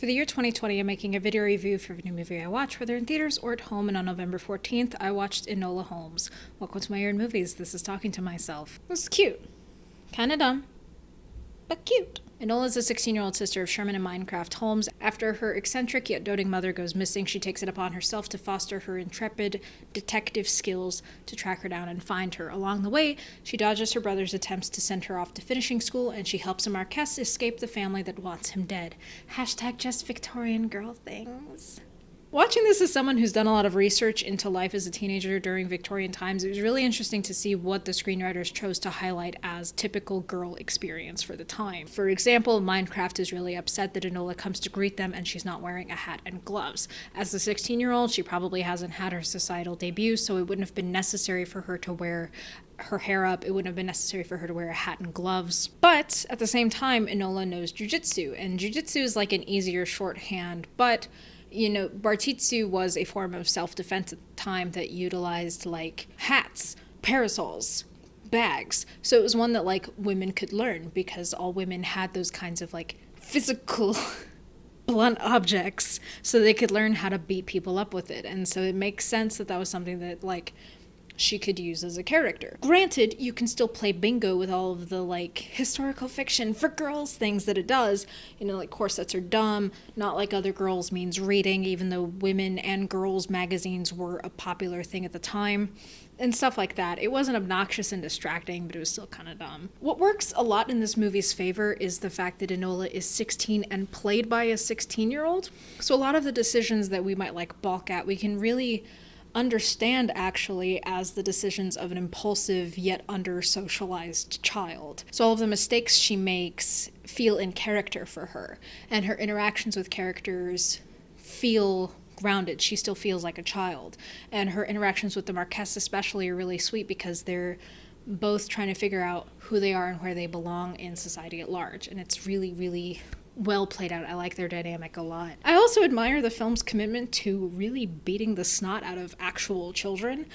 For the year 2020, I'm making a video review for a new movie I watched, whether in theaters or at home, and on November 14th, I watched Enola Holmes. Welcome to my year in movies. This is talking to myself. It was cute. Kinda dumb, but cute. Enola is a 16-year-old sister of Sherman and Mycroft Holmes. After her eccentric yet doting mother goes missing, she takes it upon herself to foster her intrepid detective skills to track her down and find her. Along the way, she dodges her brother's attempts to send her off to finishing school, and she helps a Marquess escape the family that wants him dead. Hashtag just Victorian girl things. Watching this as someone who's done a lot of research into life as a teenager during Victorian times, it was really interesting to see what the screenwriters chose to highlight as typical girl experience for the time. For example, Mycroft is really upset that Enola comes to greet them and she's not wearing a hat and gloves. As a 16-year-old, she probably hasn't had her societal debut, so it wouldn't have been necessary for her to wear her hair up. It wouldn't have been necessary for her to wear a hat and gloves. But at the same time, Enola knows Jujitsu, and Jujitsu is like an easier shorthand, but Bartitsu was a form of self-defense at the time that utilized, like, hats, parasols, bags. So it was one that, like, women could learn because all women had those kinds of, like, physical blunt objects so they could learn how to beat people up with it. And so it makes sense that that was something that, like, she could use as a character. Granted, you can still play bingo with all of the, like, historical fiction for girls things that it does. Like, corsets are dumb, not like other girls means reading, even though women and girls magazines were a popular thing at the time, and stuff like that. It wasn't obnoxious and distracting, but it was still kind of dumb. What works a lot in this movie's favor is the fact that Enola is 16 and played by a 16-year-old. So a lot of the decisions that we might, like, balk at, we can really understand actually as the decisions of an impulsive yet under-socialized child. So all of the mistakes she makes feel in character for her, and her interactions with characters feel grounded. She still feels like a child, and her interactions with the Marquess especially are really sweet because they're both trying to figure out who they are and where they belong in society at large, and it's really, really well played out. I like their dynamic a lot. I also admire the film's commitment to really beating the snot out of actual children.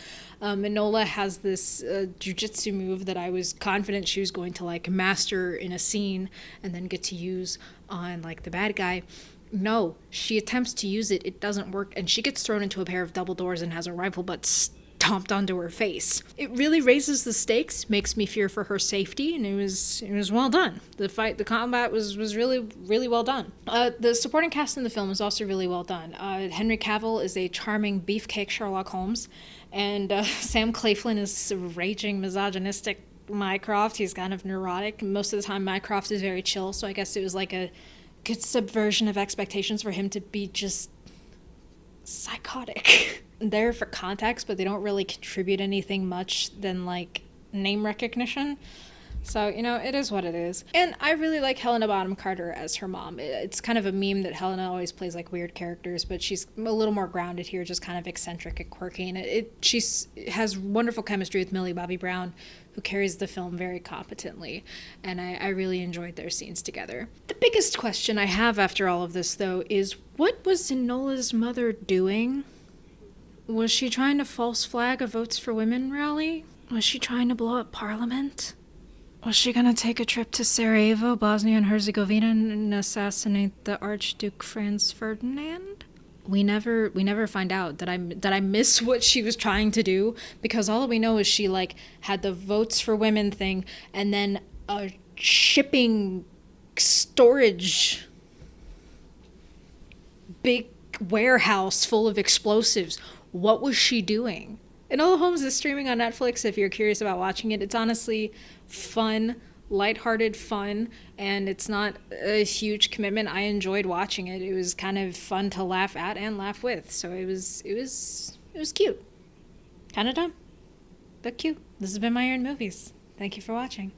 Enola has this jujitsu move that I was confident she was going to, like, master in a scene and then get to use on, like, the bad guy. No, she attempts to use it, it doesn't work, and she gets thrown into a pair of double doors and has a rifle butt stomped onto her face. It really raises the stakes, makes me fear for her safety, and it was well done. The combat was really, really well done. The supporting cast in the film is also really well done. Henry Cavill is a charming beefcake Sherlock Holmes, and Sam Claflin is a raging misogynistic Mycroft. He's kind of neurotic. Most of the time Mycroft is very chill, so I guess it was like a good subversion of expectations for him to be just psychotic. There for context, but they don't really contribute anything much than, like, name recognition. So, it is what it is. And I really like Helena Bonham Carter as her mom. It's kind of a meme that Helena always plays, like, weird characters, but she's a little more grounded here, just kind of eccentric and quirky. And she has wonderful chemistry with Millie Bobby Brown, who carries the film very competently. And I really enjoyed their scenes together. The biggest question I have after all of this, though, is what was Enola's mother doing? Was she trying to false flag a Votes for Women rally? Was she trying to blow up Parliament? Was she gonna take a trip to Sarajevo, Bosnia and Herzegovina, and assassinate the Archduke Franz Ferdinand? We never find out. Did I miss what she was trying to do? Because all we know is she, like, had the Votes for Women thing, and then a shipping storage big warehouse full of explosives. What was she doing? Enola Holmes is streaming on Netflix if you're curious about watching it. It's honestly fun, lighthearted fun, and it's not a huge commitment. I enjoyed watching it. It was kind of fun to laugh at and laugh with. So it was cute. Kind of dumb, but cute. This has been my year in movies. Thank you for watching.